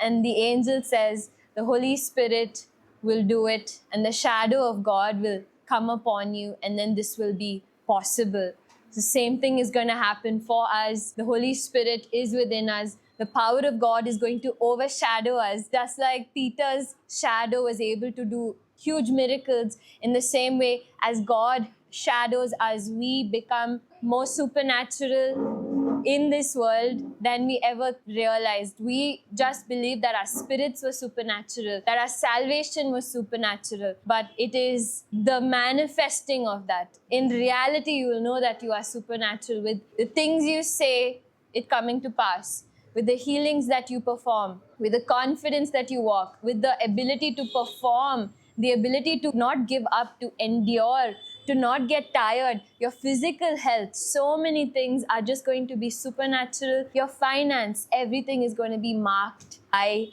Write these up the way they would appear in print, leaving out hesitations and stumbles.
and the angel says, the Holy Spirit will do it, and the shadow of God will come upon you, and then this will be possible. The same thing is going to happen for us. The Holy Spirit is within us. The power of God is going to overshadow us, just like Peter's shadow was able to do huge miracles. In the same way, as God shadows us, we become more supernatural in this world than we ever realized. We just believed that our spirits were supernatural, that our salvation was supernatural, but it is the manifesting of that. In reality, you will know that you are supernatural with the things you say, it coming to pass, with the healings that you perform, with the confidence that you walk, with the ability to perform, the ability to not give up, to endure, to not get tired, your physical health, so many things are just going to be supernatural. Your finance, everything is going to be marked by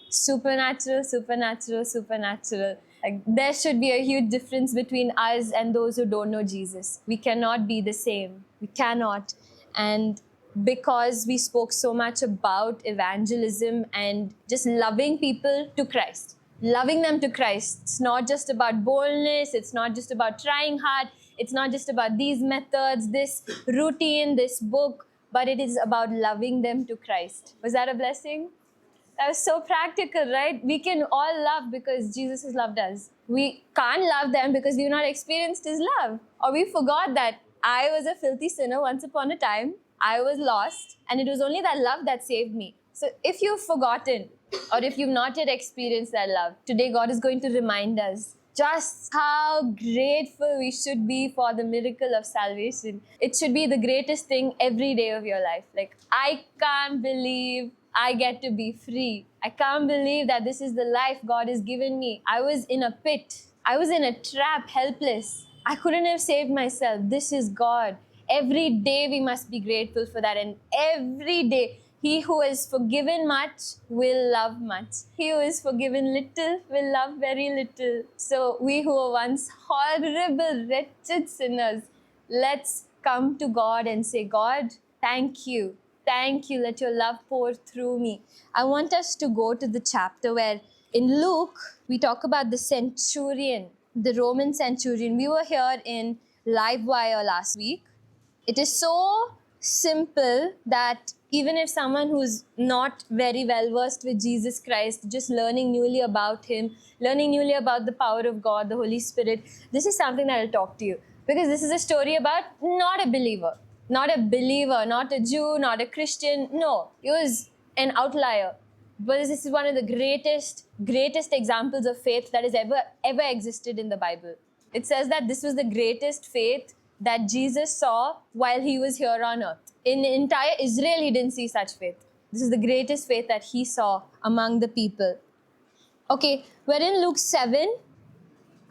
supernatural, supernatural, supernatural. Like, there should be a huge difference between us and those who don't know Jesus. We cannot be the same. We cannot. And because we spoke so much about evangelism and just loving people to Christ, loving them to Christ. It's not just about boldness. It's not just about trying hard. It's not just about these methods, this routine, this book, but it is about loving them to Christ. Was that a blessing? That was so practical, right? We can all love because Jesus has loved us. We can't love them because we've not experienced His love. Or we forgot that I was a filthy sinner once upon a time. I was lost, and it was only that love that saved me. So if you've forgotten, or if you've not yet experienced that love, today God is going to remind us just how grateful we should be for the miracle of salvation. It should be the greatest thing every day of your life. Like, I can't believe I get to be free. I can't believe that this is the life God has given me. I was in a pit. I was in a trap, helpless. I couldn't have saved myself. This is God. Every day we must be grateful for that. And every day, he who is forgiven much will love much. He who is forgiven little will love very little. So we who were once horrible, wretched sinners, let's come to God and say, God, thank you. Thank you. Let your love pour through me. I want us to go to the chapter where in Luke, we talk about the centurion, the Roman centurion. We were here in Livewire last week. It is so simple that even if someone who's not very well versed with Jesus Christ, just learning newly about Him, learning newly about the power of God, the Holy Spirit, this is something that I'll talk to you. Because this is a story about not a believer, not a Jew, not a Christian. No, he was an outlier. But this is one of the greatest examples of faith that has ever existed in the Bible. It says that this was the greatest faith that Jesus saw while He was here on earth. In entire Israel, He didn't see such faith. This is the greatest faith that He saw among the people. Okay, we're in Luke 7.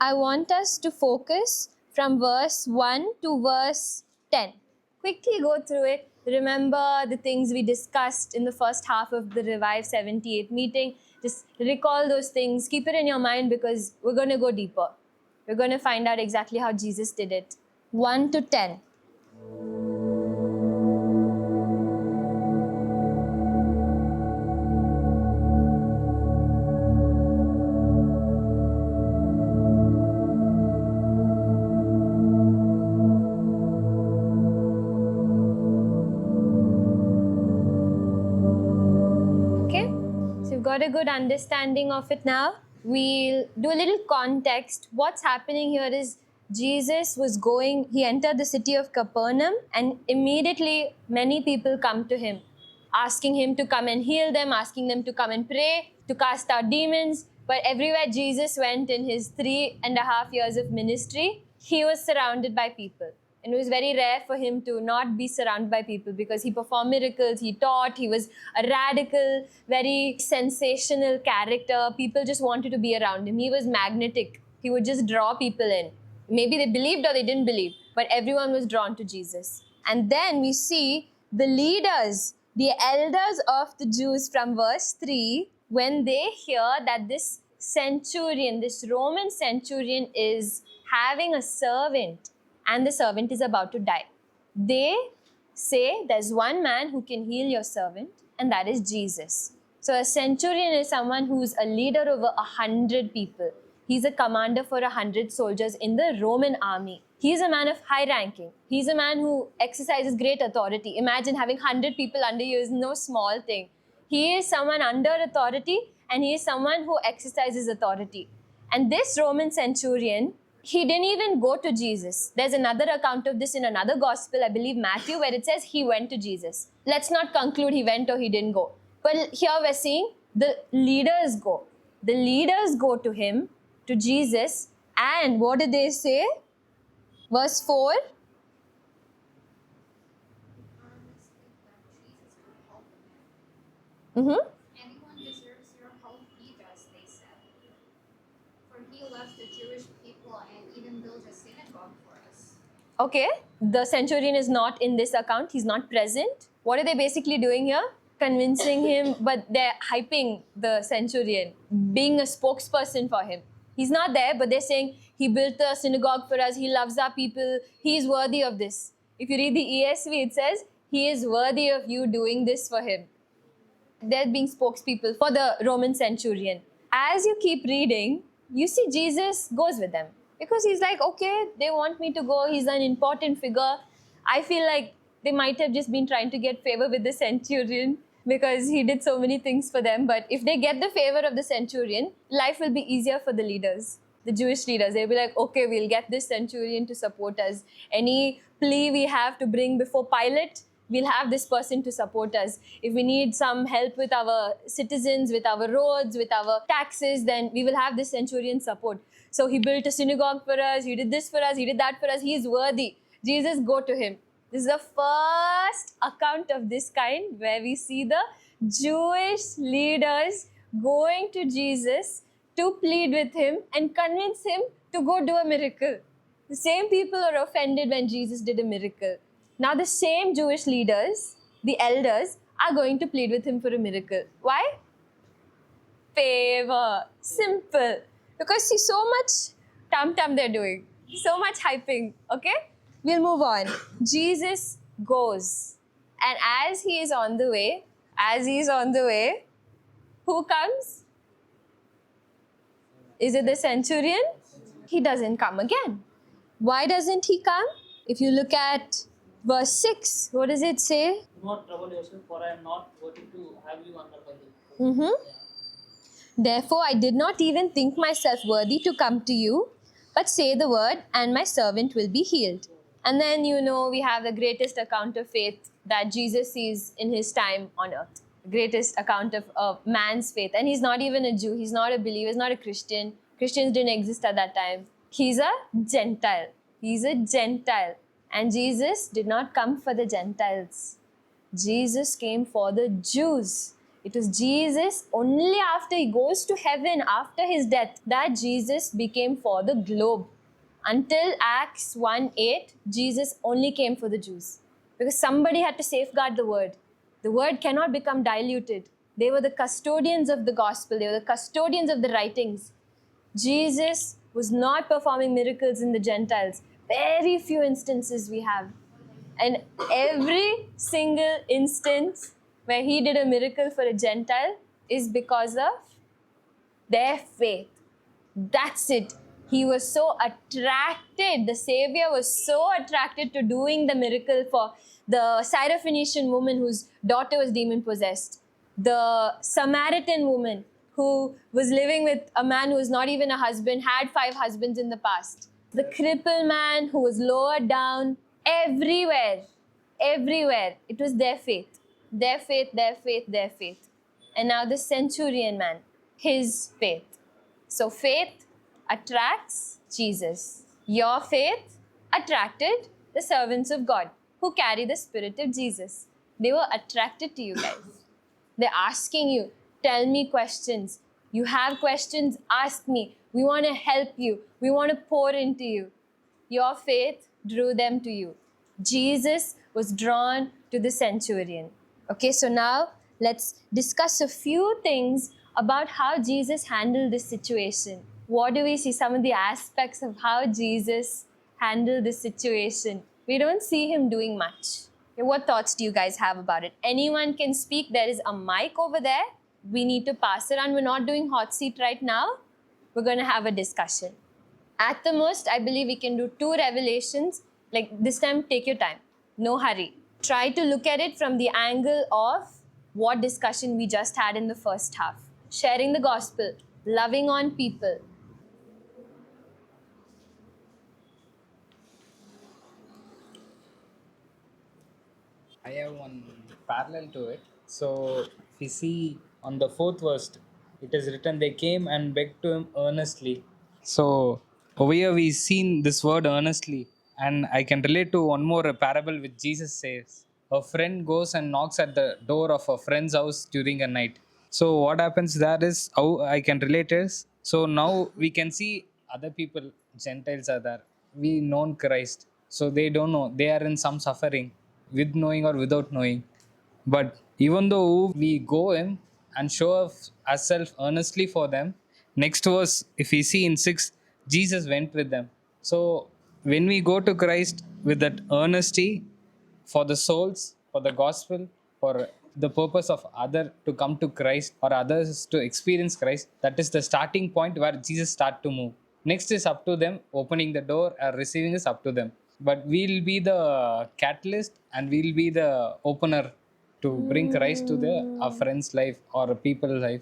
I want us to focus from verse 1 to verse 10. Quickly go through it. Remember the things we discussed in the first half of the Revive 78 meeting. Just recall those things. Keep it in your mind because we're going to go deeper. We're going to find out exactly how Jesus did it. 1 to 10. Okay, so you've got a good understanding of it now. We'll do a little context. What's happening here is Jesus he entered the city of Capernaum, and immediately many people come to Him, asking Him to come and heal them, asking them to come and pray, to cast out demons. But everywhere Jesus went in His 3.5 years of ministry, He was surrounded by people. And it was very rare for Him to not be surrounded by people because He performed miracles, He taught, He was a radical, very sensational character. People just wanted to be around Him. He was magnetic. He would just draw people in. Maybe they believed or they didn't believe, but everyone was drawn to Jesus. And then we see the leaders, the elders of the Jews from verse 3, when they hear that this centurion, this Roman centurion is having a servant and the servant is about to die. They say there's one man who can heal your servant, and that is Jesus. So a centurion is someone who's a leader over 100 people. He's a commander for 100 soldiers in the Roman army. He's a man of high ranking. He's a man who exercises great authority. Imagine having 100 people under you is no small thing. He is someone under authority, and he is someone who exercises authority. And this Roman centurion, he didn't even go to Jesus. There's another account of this in another gospel, I believe Matthew, where it says he went to Jesus. Let's not conclude he went or he didn't go. But here we're seeing the leaders go. The leaders go to him, to Jesus, and what did they say? Verse 4. Anyone deserves your help, he does, they said. For he loves the Jewish people and even built a synagogue for us. Okay, the centurion is not in this account. He's not present. What are they basically doing here? Convincing him, but they're hyping the centurion, being a spokesperson for him. He's not there, but they're saying he built a synagogue for us. He loves our people. He's worthy of this. If you read the ESV, it says he is worthy of you doing this for him. They're being spokespeople for the Roman centurion. As you keep reading, you see Jesus goes with them because he's like, okay, they want me to go. He's an important figure. I feel like they might have just been trying to get favor with the centurion because he did so many things for them. But if they get the favor of the centurion, life will be easier for the leaders, the Jewish leaders. They'll be like, okay, we'll get this centurion to support us. Any plea we have to bring before Pilate, we'll have this person to support us. If we need some help with our citizens, with our roads, with our taxes, then we will have this centurion support. So he built a synagogue for us, he did this for us, he did that for us, he is worthy. Jesus, go to him. This is the first account of this kind where we see the Jewish leaders going to Jesus to plead with him and convince him to go do a miracle. The same people are offended when Jesus did a miracle. Now the same Jewish leaders, the elders, are going to plead with him for a miracle. Why? Favor. Simple. Because see, so much tam-tam they're doing. So much hyping. Okay? We'll move on. Jesus goes. And as he is on the way, who comes? Is it the centurion? He doesn't come again. Why doesn't he come? If you look at verse 6, what does it say? Do not trouble yourself, for I am not worthy to have you under my yoke. Therefore, I did not even think myself worthy to come to you, but say the word, and my servant will be healed. And then, we have the greatest account of faith that Jesus sees in his time on earth. The greatest account of man's faith. And he's not even a Jew. He's not a believer. He's not a Christian. Christians didn't exist at that time. He's a Gentile. And Jesus did not come for the Gentiles. Jesus came for the Jews. It was Jesus only after he goes to heaven, after his death, that Jesus became for the globe. Until Acts 1:8, Jesus only came for the Jews. Because somebody had to safeguard the word. The word cannot become diluted. They were the custodians of the gospel. They were the custodians of the writings. Jesus was not performing miracles in the Gentiles. Very few instances we have. And every single instance where he did a miracle for a Gentile is because of their faith. That's it. He was so attracted, the Savior was so attracted to doing the miracle for the Syrophoenician woman whose daughter was demon-possessed, the Samaritan woman who was living with a man who was not even a husband, had 5 husbands in the past, the crippled man who was lowered down, everywhere, it was their faith. Their faith. And now the centurion man, his faith. So faith attracts Jesus. Your faith attracted the servants of God who carry the spirit of Jesus. They were attracted to you guys. They're asking you, tell me questions. You have questions, ask me. We want to help you. We want to pour into you. Your faith drew them to you. Jesus was drawn to the centurion. Okay, so now let's discuss a few things about how Jesus handled this situation. What do we see? Some of the aspects of how Jesus handled this situation. We don't see him doing much. Okay, what thoughts do you guys have about it? Anyone can speak. There is a mic over there. we need to pass around. We're not doing hot seat right now. We're going to have a discussion. At the most, I believe we can do 2 revelations. Like this time, take your time. No hurry. Try to look at it from the angle of what discussion we just had in the first half. Sharing the gospel, loving on people. I have one parallel to it. So, if we see on the 4th verse, it is written, they came and begged to him earnestly. So, over here we seen this word earnestly, and I can relate to one more parable which Jesus says. A friend goes and knocks at the door of a friend's house during a night. So, what happens there is how I can relate is, so now we can see other people, Gentiles are there. We known Christ. So, they don't know. They are in some suffering with knowing or without knowing. But even though we go in and show ourselves earnestly for them, next verse, if we see in 6, Jesus went with them. So when we go to Christ with that earnesty for the souls, for the gospel, for the purpose of other to come to Christ or others to experience Christ, that is the starting point where Jesus start to move. Next is up to them, opening the door or receiving is up to them. But we'll be the catalyst and we'll be the opener to bring Christ to our friend's life or a people's life.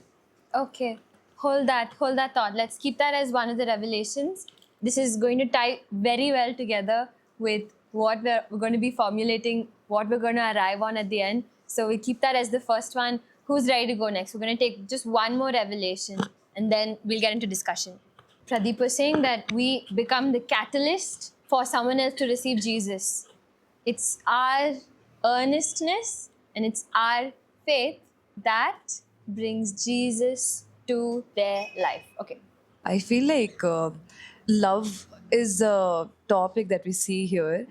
Okay, hold that thought. Let's keep that as one of the revelations. This is going to tie very well together with what we're going to be formulating, what we're going to arrive on at the end. So we keep that as the first one. Who's ready to go next? We're going to take just one more revelation and then we'll get into discussion. Pradeep was saying that we become the catalyst for someone else to receive Jesus. It's our earnestness and it's our faith that brings Jesus to their life. Okay. I feel like love is a topic that we see here.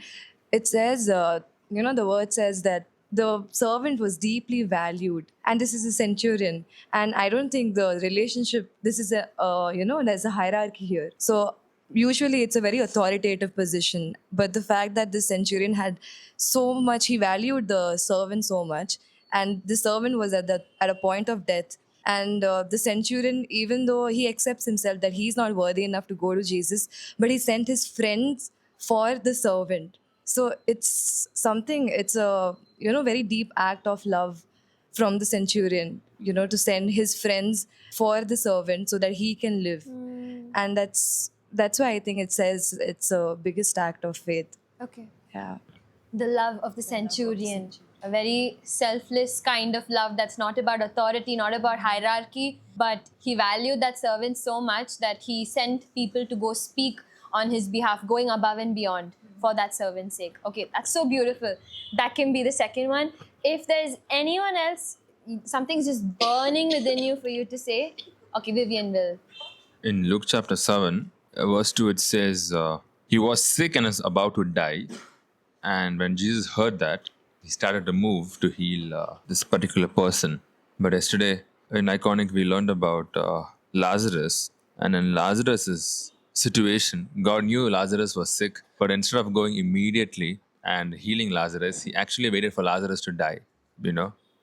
It says, the word says that the servant was deeply valued, and this is a centurion. And I don't think the relationship, this is there's a hierarchy here. So usually it's a very authoritative position. But the fact that the centurion had so much, he valued the servant so much, and the servant was at a point of death. And the centurion, even though he accepts himself that he's not worthy enough to go to Jesus, but he sent his friends for the servant. So it's something, it's a very deep act of love from the centurion, to send his friends for the servant so that he can live. And that's why I think it says it's a biggest act of faith. Okay. Yeah. The love of the centurion. A very selfless kind of love that's not about authority, not about hierarchy, but he valued that servant so much that he sent people to go speak on his behalf, going above and beyond for that servant's sake. Okay, that's so beautiful. That can be the second one. If there's anyone else, something's just burning within you for you to say, okay, Vivian will. In Luke chapter 7, verse 2, it says, he was sick and is about to die. And when Jesus heard that, he started to move to heal this particular person. But yesterday in Iconic, we learned about Lazarus. And in Lazarus' situation, God knew Lazarus was sick. But instead of going immediately and healing Lazarus, he actually waited for Lazarus to die.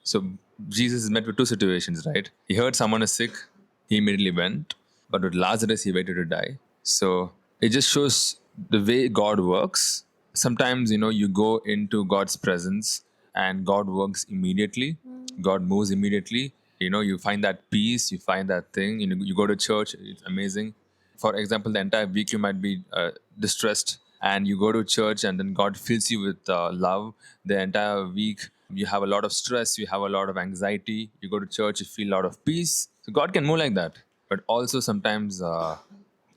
So Jesus is met with 2 situations, right? He heard someone is sick, he immediately went. But with Lazarus, he waited to die. So it just shows the way God works. Sometimes, you go into God's presence and God works immediately. God moves immediately. You find that peace, you find that thing. You go to church, it's amazing. For example, the entire week you might be distressed and you go to church and then God fills you with love. The entire week you have a lot of stress, you have a lot of anxiety. You go to church, you feel a lot of peace. So God can move like that. But also sometimes God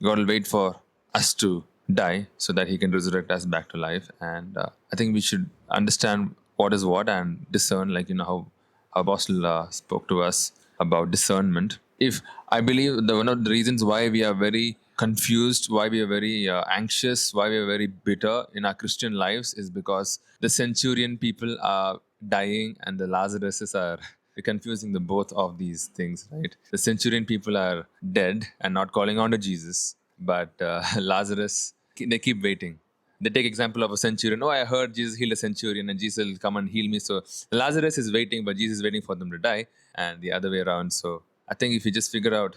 will wait for us to die so that he can resurrect us back to life. And I think we should understand what is what and discern, how Apostle spoke to us about discernment. If I believe one of the reasons why we are very confused, why we are very anxious, why we are very bitter in our Christian lives is because the centurion people are dying and the Lazaruses are confusing the both of these things, right? The centurion people are dead and not calling on to Jesus, but Lazarus, they keep waiting. They take example of a centurion. Oh, I heard Jesus healed a centurion and Jesus will come and heal me. So Lazarus is waiting, but Jesus is waiting for them to die. and the other way around. So I think if we just figure out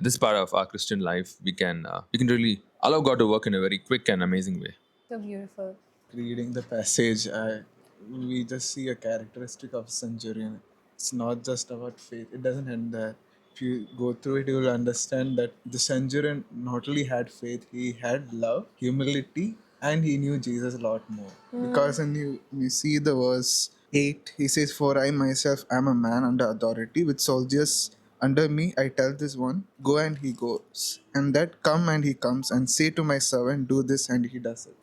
this part of our Christian life, we can really allow God to work in a very quick and amazing way. So beautiful. Reading the passage, we just see a characteristic of centurion. It's not just about faith. It doesn't end there. If you go through it, you will understand that the centurion not only had faith, he had love, humility, and he knew Jesus a lot more. Because when you see the verse 8, he says, "For I myself am a man under authority, with soldiers under me. I tell this one, go, and he goes. And that, come, and he comes. And say to my servant, do this, and he does it."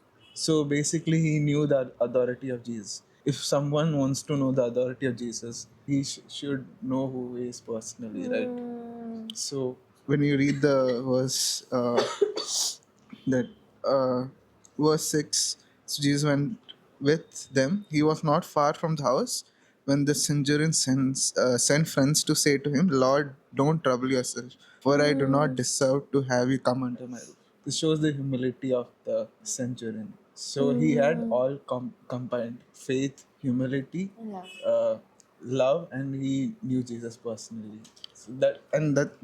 So basically, he knew the authority of Jesus. If someone wants to know the authority of Jesus, he should know who he is personally, right? So when you read the verse, that verse 6, so Jesus went with them. He was not far from the house when the centurion sent friends to say to him, "Lord, don't trouble yourself, for I do not deserve to have you come under my roof." This shows the humility of the centurion. So he had all combined: faith, humility, love, and he knew Jesus personally. So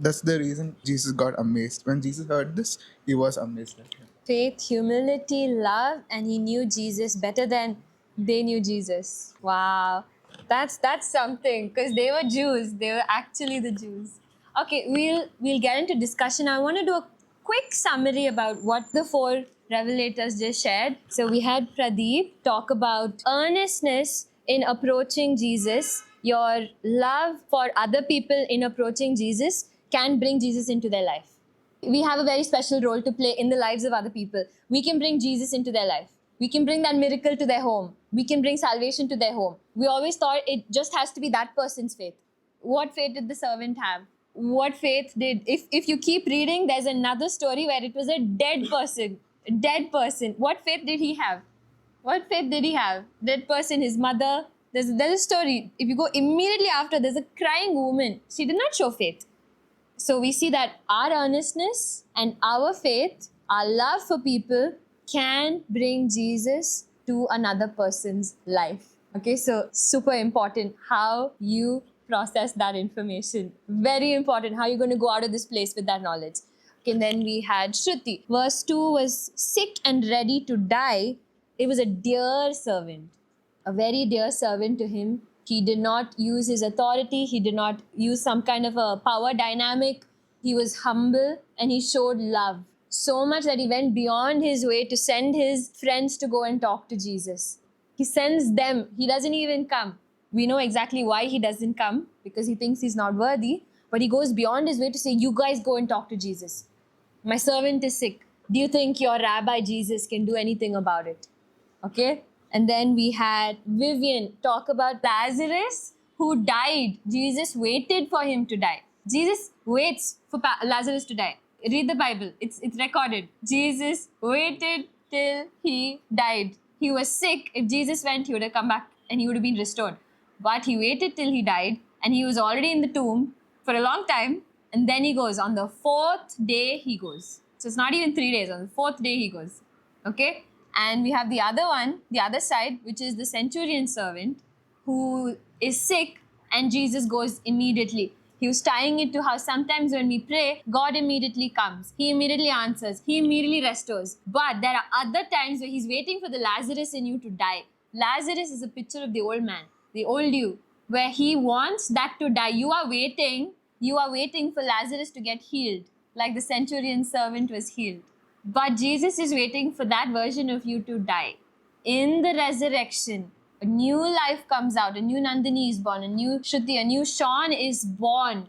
that's the reason Jesus got amazed. When Jesus heard this, he was amazed at him. Faith, humility, love, and he knew Jesus better than they knew Jesus. Wow. That's something, because they were Jews. They were actually the Jews. Okay, we'll get into discussion. I want to do a quick summary about what the four revelators just shared. So we had Pradeep talk about earnestness in approaching Jesus. Your love for other people in approaching Jesus can bring Jesus into their life. We have a very special role to play in the lives of other people. We can bring Jesus into their life. We can bring that miracle to their home. We can bring salvation to their home. We always thought it just has to be that person's faith. What faith did the servant have? What faith did... If you keep reading, there's another story where it was a dead person. A dead person. What faith did he have? What faith did he have? Dead person, his mother. There's a story. If you go immediately after, there's a crying woman. She did not show faith. So we see that our earnestness and our faith, our love for people, can bring Jesus to another person's life. Okay, so super important how you process that information. Very important how you're going to go out of this place with that knowledge. Okay, and then we had Shruti. Verse 2 was sick and ready to die. It was a dear servant, a very dear servant to him. He did not use his authority. He did not use some kind of a power dynamic. He was humble and he showed love. So much that he went beyond his way to send his friends to go and talk to Jesus. He sends them. He doesn't even come. We know exactly why he doesn't come, because he thinks he's not worthy. But he goes beyond his way to say, you guys go and talk to Jesus. My servant is sick. Do you think your Rabbi Jesus can do anything about it? Okay? And then we had Vivian talk about Lazarus who died. Jesus waited for him to die. Jesus waits for Lazarus to die. Read the Bible. It's recorded. Jesus waited till he died. He was sick. If Jesus went, he would have come back and he would have been restored. But he waited till he died and he was already in the tomb for a long time. And then he goes. On the fourth day, he goes. So it's not even 3 days. On the fourth day, he goes. Okay? And we have the other one, the other side, which is the centurion servant who is sick and Jesus goes immediately. He was tying it to how sometimes when we pray, God immediately comes. He immediately answers. He immediately restores. But there are other times where he's waiting for the Lazarus in you to die. Lazarus is a picture of the old man, the old you, where he wants that to die. You are waiting for Lazarus to get healed, like the centurion servant was healed. But Jesus is waiting for that version of you to die. In the resurrection, a new life comes out. A new Nandini is born. A new Shruti, a new Sean is born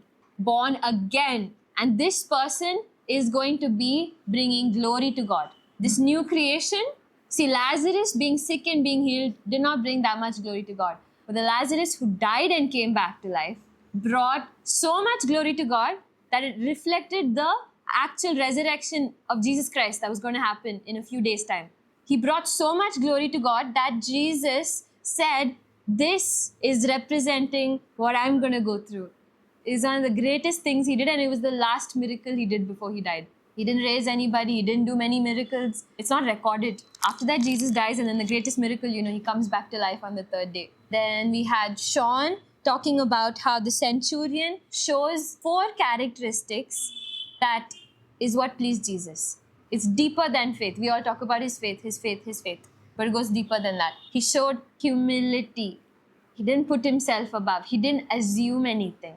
again. And this person is going to be bringing glory to God. This new creation, see, Lazarus being sick and being healed did not bring that much glory to God. But the Lazarus who died and came back to life brought so much glory to God that it reflected the actual resurrection of Jesus Christ that was going to happen in a few days' time. He brought so much glory to God that Jesus said, this is representing what I'm going to go through. It's one of the greatest things he did, and it was the last miracle he did before he died. He didn't raise anybody. He didn't do many miracles. It's not recorded. After that, Jesus dies, and then the greatest miracle, he comes back to life on the third day. Then we had Sean, talking about how the centurion shows 4 characteristics that is what pleased Jesus. It's deeper than faith. We all talk about his faith, his faith, his faith. But it goes deeper than that. He showed humility. He didn't put himself above. He didn't assume anything.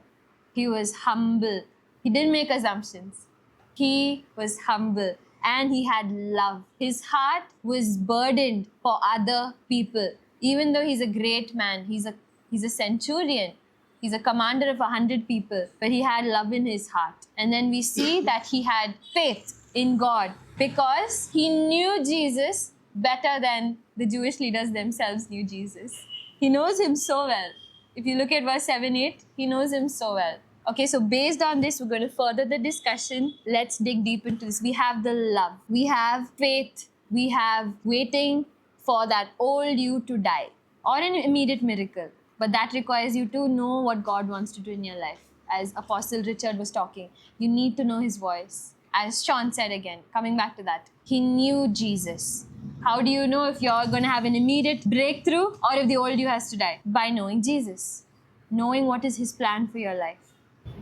He was humble. He didn't make assumptions. He was humble and he had love. His heart was burdened for other people. Even though he's a great man, he's a centurion. He's a commander of 100 people, but he had love in his heart. And then we see that he had faith in God because he knew Jesus better than the Jewish leaders themselves knew Jesus. He knows him so well. If you look at verse 7-8, he knows him so well. Okay, so based on this, we're going to further the discussion. Let's dig deep into this. We have the love. We have faith. We have waiting for that old you to die or an immediate miracle. But that requires you to know what God wants to do in your life. As Apostle Richard was talking, you need to know his voice. As Sean said again, coming back to that, he knew Jesus. How do you know if you're going to have an immediate breakthrough or if the old you has to die? By knowing Jesus. Knowing what is his plan for your life.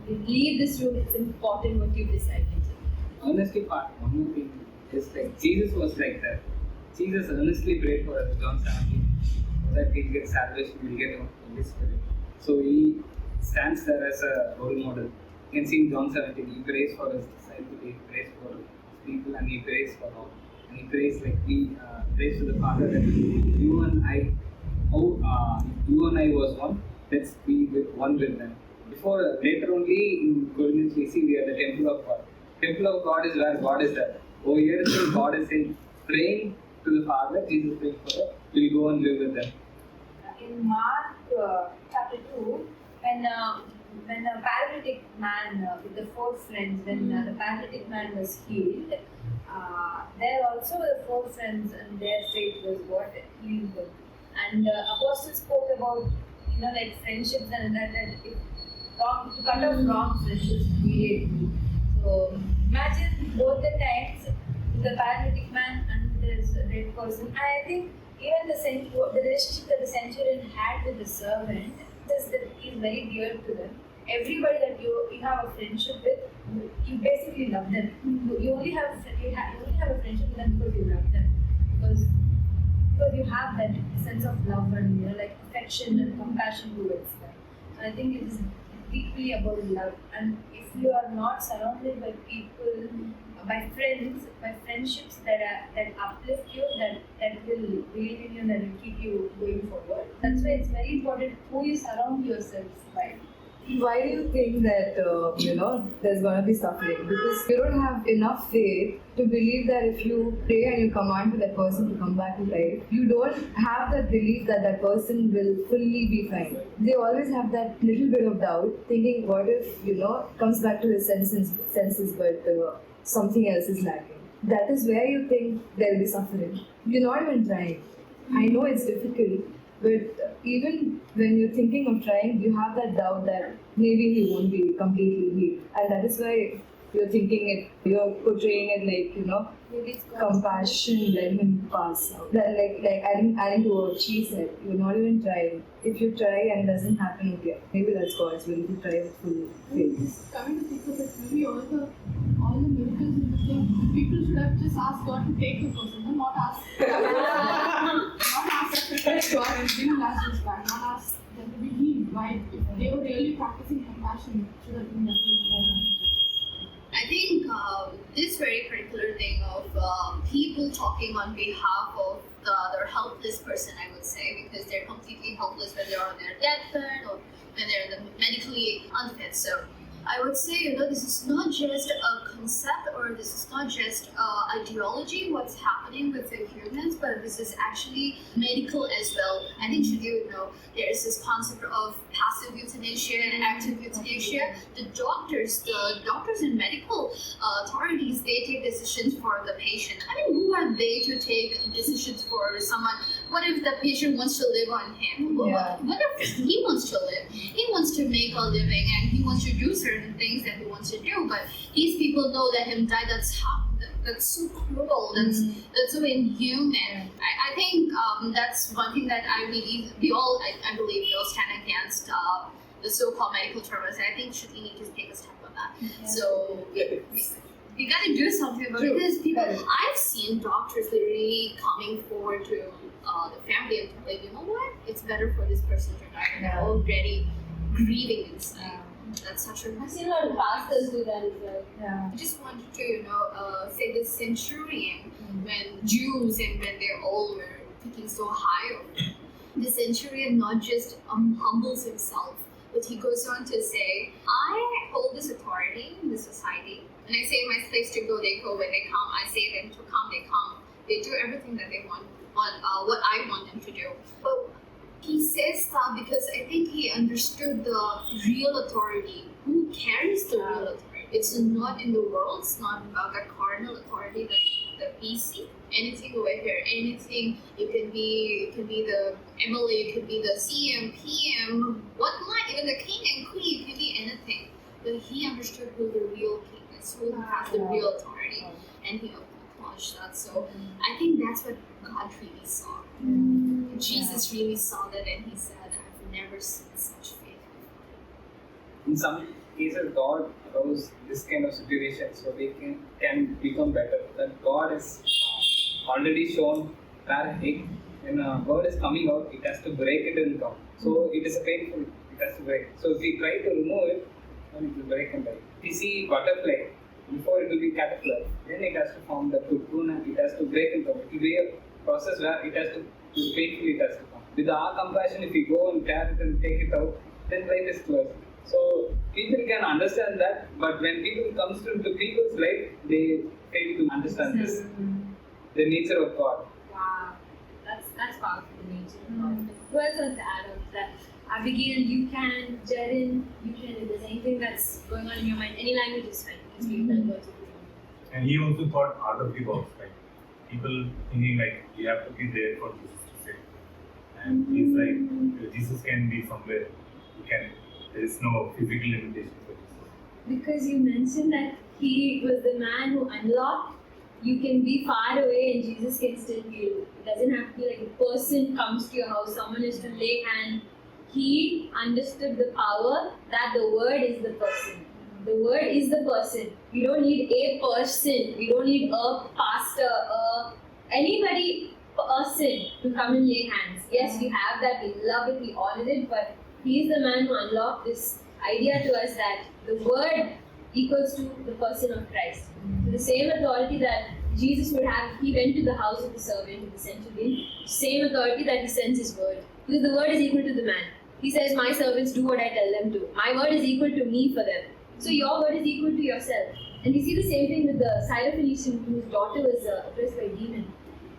Leave this room, it's important what you decide. Honestly, part one more thing is like Jesus was like that. Jesus earnestly prayed for us, John 17, so that we'll get salvation, we'll get the Holy Spirit. So he stands there as a role model. You can see in John 17, he prays for his disciples, he prays for his people, and he prays for all. And he prays like he prays to the Father that you and I was one, let's be one with them. Before, later only in Corinthians we see we are the temple of God. Temple of God is where God is there. Over here, God is saying, praying to the Father, Jesus praying for them, we'll go and live with them. In Mark chapter 2, when a paralytic man with the 4 friends, when the paralytic man was healed, there also the 4 friends and their faith was what healed them. And Apostle spoke about, like friendships and that if to cut off wrong friendships immediately. So imagine both the times the paralytic man and this dead person. And I think even the relationship that the centurion had with the servant is very dear to them. Everybody that you have a friendship with, you basically love them. You only have a friendship with them because you love them. Because you have that sense of love and like affection and compassion towards them. So I think it is deeply about love. And if you are not surrounded by people, by friendships that uplift you, that will believe in you, that will keep you going forward. That's why it's very important who you surround yourself by. Why do you think that, there's going to be suffering? Because you don't have enough faith to believe that if you pray and you command to that person to come back to life, you don't have that belief that that person will fully be fine. They always have that little bit of doubt, thinking, what if, comes back to his senses but something else is lacking. That is where you think there will be suffering. You're not even trying. I know it's difficult, but even when you're thinking of trying, you have that doubt that maybe he won't be completely healed. And that is why you're thinking it, you're portraying it like, compassion, let him pass out. Like adding to what she said, you're not even trying. If you try and it doesn't happen, okay, maybe that's God's will to try with full faith. Coming to think of it, maybe all the miracles and the thing, people should have just asked God to take the person, and not ask God and bring Lazarus back, not ask them to be healed. Why? If they were really practicing compassion, should have been done. I think this very particular thing of people talking on behalf of the other helpless person, I would say, because they're completely helpless when they're on their deathbed or when they're medically unfit. So I would say, this is not just a concept or this is not just ideology, what's happening with the humans, but this is actually medical as well. I think Shruti would know there is this concept of passive euthanasia and active euthanasia. The doctors and medical authorities, they take decisions for the patient. I mean, who are they to take decisions for someone? What if the patient wants to live on him? Yeah. What if he wants to live? He wants to make a living and he wants to do certain things that he wants to do, but these people know, let him die, that's how that's so cruel. That's so inhuman. I think that's one thing that I believe I believe we all stand against the so-called medical terrorists. I think we need to take a step on that. So we gotta do something about it because people. I've seen doctors literally coming forward to the family and like, you know what? It's better for this person to die. They're already grieving inside. That's such a. I've seen a lot of pastors do that as well. Yeah. I just wanted to, say the centurion when Jews and when they all were thinking so high of him. The centurion not just humbles himself, but he goes on to say, I hold this authority in the society. When I say my slaves to go, they go. When they come, I say them to come, they come. They do everything that they want what I want them to do. But he says that because I think he understood the real authority. Who carries the real authority? It's not in the world. It's not about the cardinal authority that we see. Anything over here, anything. It could be the MLA. It could be the CM, PM, whatnot. Even the king and queen. It could be anything. But he understood who the real king is, who has the real authority, and he acknowledged that. So I think that's what God really saw. Jesus really saw that, and he said, "I've never seen such faith." In some cases, God allows this kind of situation so they can become better. That God has already shown where when a bird is coming out, it has to break, it will come. So it is painful, it has to break. So if we try to remove it, then it will break and die. We see butterfly, before it will be caterpillar, then it has to form the cocoon and it has to break and come. It will be a process where it has to, painfully it has to come. With our compassion, if we go and tear it and take it out, then life is closed. So people can understand that, but when people comes into people's life, they fail to understand this, the nature of God. Wow, that's powerful, the nature of God. Who else wants to add on to that? Abigail, you can. Jaren, you can. If there's anything that's going on in your mind, any language is fine. Just speak language. And he also thought out of the box, like people thinking like you have to be there for Jesus to save. And he's like, Jesus can be somewhere. There is no physical limitation for Jesus. Because you mentioned that he was the man who unlocked. You can be far away and Jesus can still heal. It doesn't have to be like a person comes to your house, someone is to lay hand. He understood the power that the word is the person. The word is the person. We don't need a person. We don't need a pastor, anybody, person to come and lay hands. Yes, we have that. We love it. We honor it. But he is the man who unlocked this idea to us that the word equals to the person of Christ. So the same authority that Jesus would have, he went to the house of the servant, of the centurion, same authority that he sends his word. Because the word is equal to the man. He says, my servants do what I tell them to. My word is equal to me for them. So your word is equal to yourself. And we see the same thing with the Syrophoenician whose daughter was oppressed by a demon.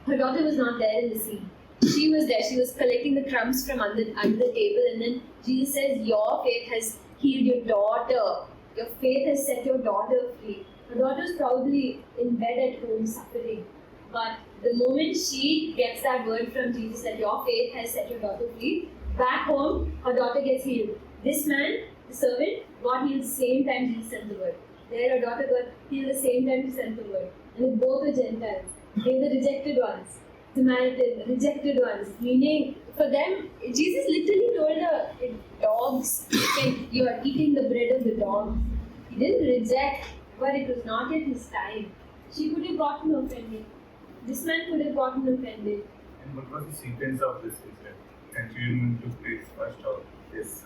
Her daughter was not there in the scene. She was there. She was collecting the crumbs from under the table. And then Jesus says, your faith has healed your daughter. Your faith has set your daughter free. Her daughter is probably in bed at home suffering. But the moment she gets that word from Jesus that your faith has set your daughter free, back home, her daughter gets healed. This man, the servant, got healed the same time Jesus sent the word. There, her daughter got healed the same time he sent the word. And both were Gentiles. They were the rejected ones. Samaritan, the rejected ones. Meaning, for them, Jesus literally told her, dogs, you are eating the bread of the dogs. He didn't reject, but it was not yet his time. She could have gotten offended. This man could have gotten offended. And what was the sequence of this incident? Centurion took place first or this?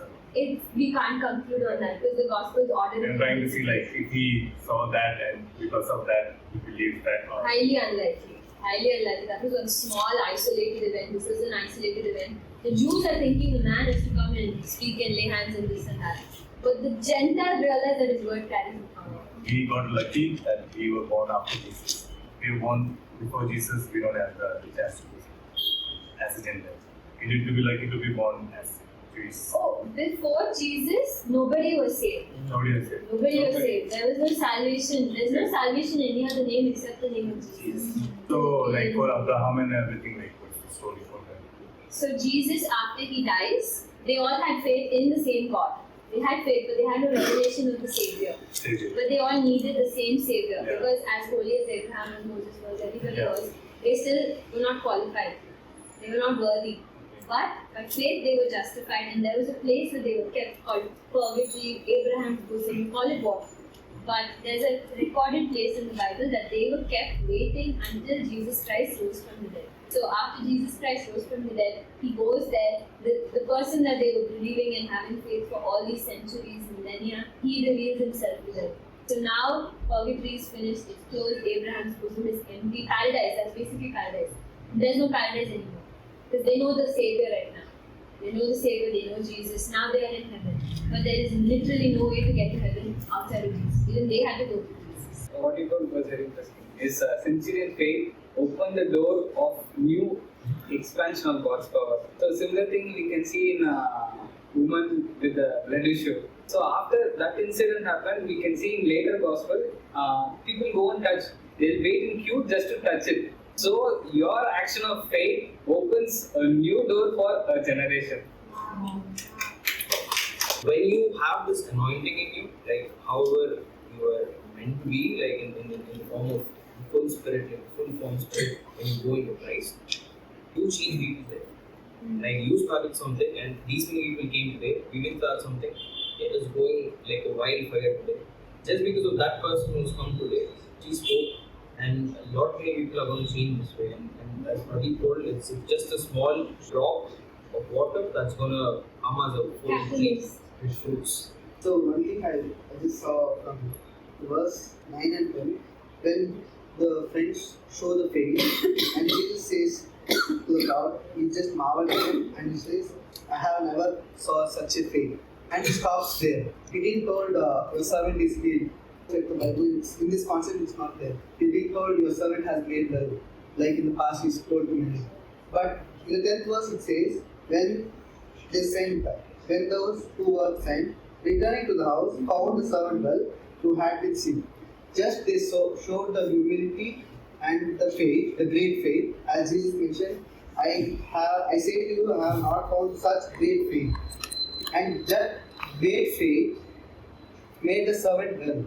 We can't conclude on that because the Gospels order. I'm trying to see like if he saw that and because of that he believed that. Or Highly unlikely. Highly unlikely. That was a small isolated event. This was an isolated event. The Jews are thinking the man has to come and speak and lay hands and this and that. But the Gentiles realized that his word carries power. We got lucky that we were born after Jesus. We were born before Jesus, we don't have the chance to be as a Gentile. We need to be lucky to be born as Jews. Oh, before Jesus, nobody was saved. Nobody was saved. Nobody was saved. There was no salvation. There's no salvation in any other name except the name of Jesus. So, like for Abraham and everything, like what's the story for them? So Jesus, after he dies, they all had faith in the same God. They had faith, but they had no revelation of the Savior. But they all needed the same Savior because, as holy as Abraham and Moses was, everybody was, they still were not qualified. They were not worthy. But by faith they were justified, and there was a place where they were kept called purgatory, Abraham's bosom, call it what. But there's a recorded place in the Bible that they were kept waiting until Jesus Christ rose from the dead. So after Jesus Christ rose from the dead, he goes there, the person that they were believing and having faith for all these centuries, millennia, he reveals himself to them. So now purgatory is finished, it's closed, Abraham's bosom is empty, paradise, that's basically paradise. There's no paradise anymore. Because they know the Savior right now. They know the Savior, they know Jesus, now they are in heaven. But there is literally no way to get to heaven outside of Jesus. Even they had to go to Jesus. What you told was very interesting. Is centurion faith opened the door of new expansion of God's power. So similar thing we can see in a woman with the blood issue. So after that incident happened, we can see in later gospel, people go and touch. They'll wait in queue just to touch it. So your action of faith opens a new door for a generation. When you have this anointing in you, like however you are meant to be, like in the form of full spirit, like full form spirit, when you go into Christ, you change people there. Like you started something, and these many people came today. We will start something. It is going like a wildfire today. Just because of that person who's come today, she spoke, and a lot many people are going to change this way. And as Pradeep told, it's just a small drop of water that's going to come as a full tree with fruits. So one thing I just saw from verse 9 and 10, when the friends show the faith, and Jesus says to the crowd, he just marveled at him, and he says, I have never saw such a faith. And he stops there. He didn't told your servant is healed. Like the Bible, in this concept, it's not there. He didn't told your servant has made well, like in the past he's told to many. But in the 10th verse it says, when they sent, when those who were sent, returning to the house, found the servant well, who had been sick. Just they showed the humility and the faith, the great faith, as Jesus mentioned. I say to you, I have not found such great faith. And that great faith made the servant well.